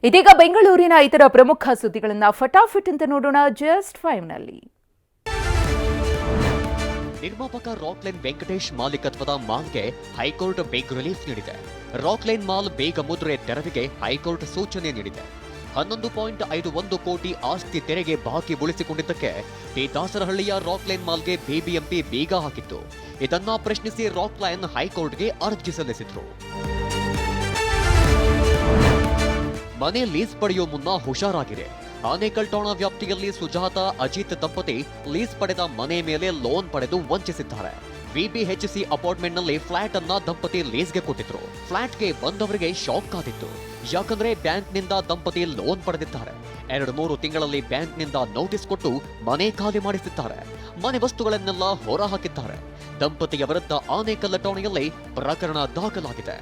ಇದೀಗ ಬೆಂಗಳೂರಿನ ಇತರ ಪ್ರಮುಖ ಸುದ್ದಿಗಳನ್ನ ಫಟಾಫಟ್ ಅಂತ ನೋಡೋಣ ಜಸ್ಟ್ 5ನಲ್ಲಿ. ನಿರ್ಮಾಪಕ ರಾಕ್ಲೈನ್ ವೆಂಕಟೇಶ್ ಮಾಲೀಕತ್ವದ ಮಾಲ್ಗೆ ಹೈಕೋರ್ಟ್ ಬಿಗ್ ರಿಲೀಫ್ ನೀಡಿದೆ. ರಾಕ್ಲೈನ್ ಮಾಲ್ ಬೇಗ ಮುದ್ರೆ ತೆರವಿಗೆ ಹೈಕೋರ್ಟ್ ಸೂಚನೆ ನೀಡಿದೆ. 11.51 ಕೋಟಿ ಆಸ್ತಿ ತೆರೆಗೆ ಬಾಕಿ ಉಳಿಸಿಕೊಂಡಿದ್ದಕ್ಕೆ ಟಿ ದಾಸರಹಳ್ಳಿಯ ರಾಕ್ಲೈನ್ ಮಾಲ್ಗೆ ಬಿಬಿಎಂಪಿ ಬೀಗ ಹಾಕಿತ್ತು. ಇದನ್ನ ಪ್ರಶ್ನಿಸಿ ರಾಕ್ಲೈನ್ ಹೈಕೋರ್ಟ್ಗೆ ಅರ್ಜಿ ಸಲ್ಲಿಸಿದ್ರು. ಮನೆ ಲೀಸ್ ಪಡೆಯುವ ಮುನ್ನ ಹುಷಾರಾಗಿದೆ. ಆನೇಕಲ್ ಠಾಣಾ ವ್ಯಾಪ್ತಿಯಲ್ಲಿ ಸುಜಾತ ಅಜಿತ್ ದಂಪತಿ ಲೀಸ್ ಪಡೆದ ಮನೆ ಮೇಲೆ ಲೋನ್ ಪಡೆದು ವಂಚಿಸಿದ್ದಾರೆ. ವಿಬಿಎಚ್ಸಿ ಅಪಾರ್ಟ್ಮೆಂಟ್ನಲ್ಲಿ ಫ್ಲಾಟ್ ಅನ್ನ ದಂಪತಿ ಲೀಸ್ಗೆ ಕೊಟ್ಟಿದ್ರು. ಫ್ಲಾಟ್ಗೆ ಬಂದವರಿಗೆ ಶಾಕ್ ಆಗಿತ್ತು. ಯಾಕಂದ್ರೆ ಬ್ಯಾಂಕ್ನಿಂದ ದಂಪತಿ ಲೋನ್ ಪಡೆದಿದ್ದಾರೆ. 2-3 ತಿಂಗಳಲ್ಲಿ ಬ್ಯಾಂಕ್ನಿಂದ ನೋಟಿಸ್ ಕೊಟ್ಟು ಮನೆ ಖಾಲಿ ಮಾಡಿಸಿದ್ದಾರೆ. ಮನೆ ವಸ್ತುಗಳನ್ನೆಲ್ಲ ಹೊರ ಹಾಕಿದ್ದಾರೆ. ದಂಪತಿಯ ವಿರುದ್ಧ ಆನೇಕಲ್ ಠಾಣೆಯಲ್ಲಿ ಪ್ರಕರಣ ದಾಖಲಾಗಿದೆ.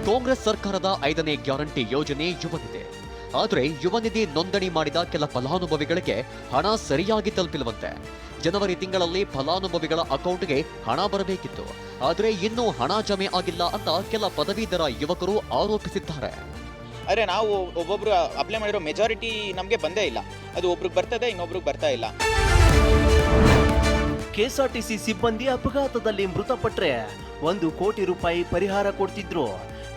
ಕಾಂಗ್ರೆಸ್ ಸರ್ಕಾರದ 5ನೇ ಗ್ಯಾರಂಟಿ ಯೋಜನೆ ಯುವನಿಧಿ. ಆದರೆ ಯುವನಿಧಿ ನೋಂದಣಿ ಮಾಡಿದ ಕೆಲ ಫಲಾನುಭವಿಗಳಿಗೆ ಹಣ ಸರಿಯಾಗಿ ತಲುಪಿಲ್ಲವಂತೆ. ಜನವರಿ ತಿಂಗಳಲ್ಲಿ ಫಲಾನುಭವಿಗಳ ಅಕೌಂಟ್ಗೆ ಹಣ ಬರಬೇಕಿತ್ತು. ಆದರೆ ಇನ್ನೂ ಹಣ ಜಮೆ ಆಗಿಲ್ಲ ಅಂತ ಕೆಲ ಪದವೀಧರ ಯುವಕರು ಆರೋಪಿಸಿದ್ದಾರೆ. ಅರೆ ನಾವು ಒಬ್ಬೊಬ್ರು ಅಪ್ಲೈ ಮಾಡಿರೋ ಮೆಜಾರಿಟಿ ನಮಗೆ ಬಂದೇ ಇಲ್ಲ. ಅದು ಒಬ್ರಿಗೆ ಬರ್ತದೆ, ಇನ್ನೊಬ್ರಿಗೆ ಬರ್ತಾ ಇಲ್ಲ. ಕೆಎಸ್ಆರ್ಟಿಸಿ ಸಿಬ್ಬಂದಿ ಅಪಘಾತದಲ್ಲಿ ಮೃತಪಟ್ಟರೆ 1 ಕೋಟಿ ರೂಪಾಯಿ ಪರಿಹಾರ ಕೊಡ್ತಿದ್ರು.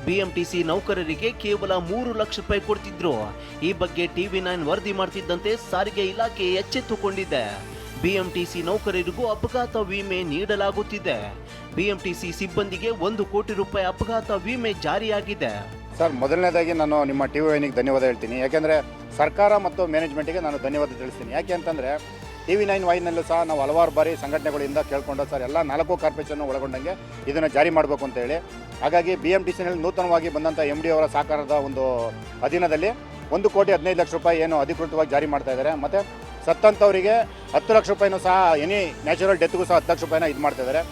ಬಿಎಂಟಿಸಿ ನೌಕರರಿಗೆ ಕೇವಲ 3 ಲಕ್ಷ ರೂಪಾಯಿ ಕೊಡ್ತಿದ್ರು. ಈ ಬಗ್ಗೆ TV9 ವರದಿ ಮಾಡ್ತಿದ್ದಂತೆ ಸಾರಿಗೆ ಇಲಾಖೆ ಎಚ್ಚೆತ್ತುಕೊಂಡಿದೆ. ಬಿಎಂಟಿಸಿ ನೌಕರರಿಗೂ ಅಪಘಾತ ವಿಮೆ ನೀಡಲಾಗುತ್ತಿದೆ. ಬಿಎಂಟಿಸಿ ಸಿಬ್ಬಂದಿಗೆ 1 ಕೋಟಿ ರೂಪಾಯಿ ಅಪಘಾತ ವಿಮೆ ಜಾರಿಯಾಗಿದೆ. ಸರ್, ಮೊದಲನೇದಾಗಿ ನಾನು ನಿಮ್ಮ TV9ಗೆ ಧನ್ಯವಾದ ಹೇಳ್ತೀನಿ. ಯಾಕೆಂದರೆ ಸರ್ಕಾರ ಮತ್ತು ಮ್ಯಾನೇಜ್ಮೆಂಟಿಗೆ ನಾನು ಧನ್ಯವಾದ ತಿಳಿಸ್ತೀನಿ. ಯಾಕೆ ಅಂತಂದರೆ TV9 ವಾಹಿನಲ್ಲೂ ಸಹ ನಾವು ಹಲವಾರು ಬಾರಿ ಸಂಘಟನೆಗಳಿಂದ ಕೇಳ್ಕೊಂಡು ಸರ್ ಎಲ್ಲ 4 ಕಾರ್ಪೊರೇಷನ್ ಒಳಗೊಂಡಂಗೆ ಇದನ್ನು ಜಾರಿ ಮಾಡಬೇಕು ಅಂತ ಹೇಳಿ. ಹಾಗಾಗಿ BMTCನಲ್ಲಿ ನೂತನವಾಗಿ ಬಂದಂಥ MD ಅವರ ಸಹಕಾರದ ಒಂದು ಅಧೀನದಲ್ಲಿ 1 ಕೋಟಿ 15 ಲಕ್ಷ ರೂಪಾಯಿ ಏನು ಅಧಿಕೃತವಾಗಿ ಜಾರಿ ಮಾಡ್ತಾ ಇದ್ದಾರೆ. ಮತ್ತು ಸತ್ತಂಥವರಿಗೆ 10 ಲಕ್ಷ ರೂಪಾಯಿನೂ ಸಹ ಎನಿ ನ್ಯಾಚುರಲ್ ಡೆತ್ಗೂ ಸಹ 10 ಲಕ್ಷ ರೂಪಾಯಿನ ಇದು ಮಾಡ್ತಾ ಇದ್ದಾರೆ.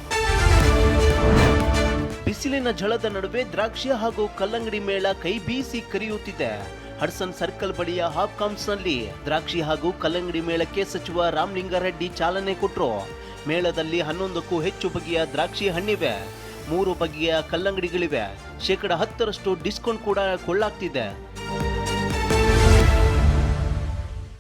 ಬಿಸಿಲಿನ ಝಳದ ನಡುವೆ ದ್ರಾಕ್ಷಿ ಹಾಗೂ ಕಲ್ಲಂಗಡಿ ಮೇಳ ಕೈ ಬೀಸಿ ಕರೆಯುತ್ತಿದೆ. ಹಡ್ಸನ್ ಸರ್ಕಲ್ ಬಳಿಯ ಹಾಪ್ಕಾಮ್ಸ್ನಲ್ಲಿ ದ್ರಾಕ್ಷಿ ಹಾಗೂ ಕಲ್ಲಂಗಡಿ ಮೇಳಕ್ಕೆ ಸಚಿವ ರಾಮಲಿಂಗಾರೆಡ್ಡಿ ಚಾಲನೆ ಕೊಟ್ಟರು. ಮೇಳದಲ್ಲಿ 11ಕ್ಕೂ ಹೆಚ್ಚು ಬಗೆಯ ದ್ರಾಕ್ಷಿ ಹಣ್ಣಿವೆ, 3 ಬಗೆಯ ಕಲ್ಲಂಗಡಿಗಳಿವೆ. 10% ಡಿಸ್ಕೌಂಟ್ ಕೂಡ ಕೊಳ್ಳಾಗ್ತಿದೆ.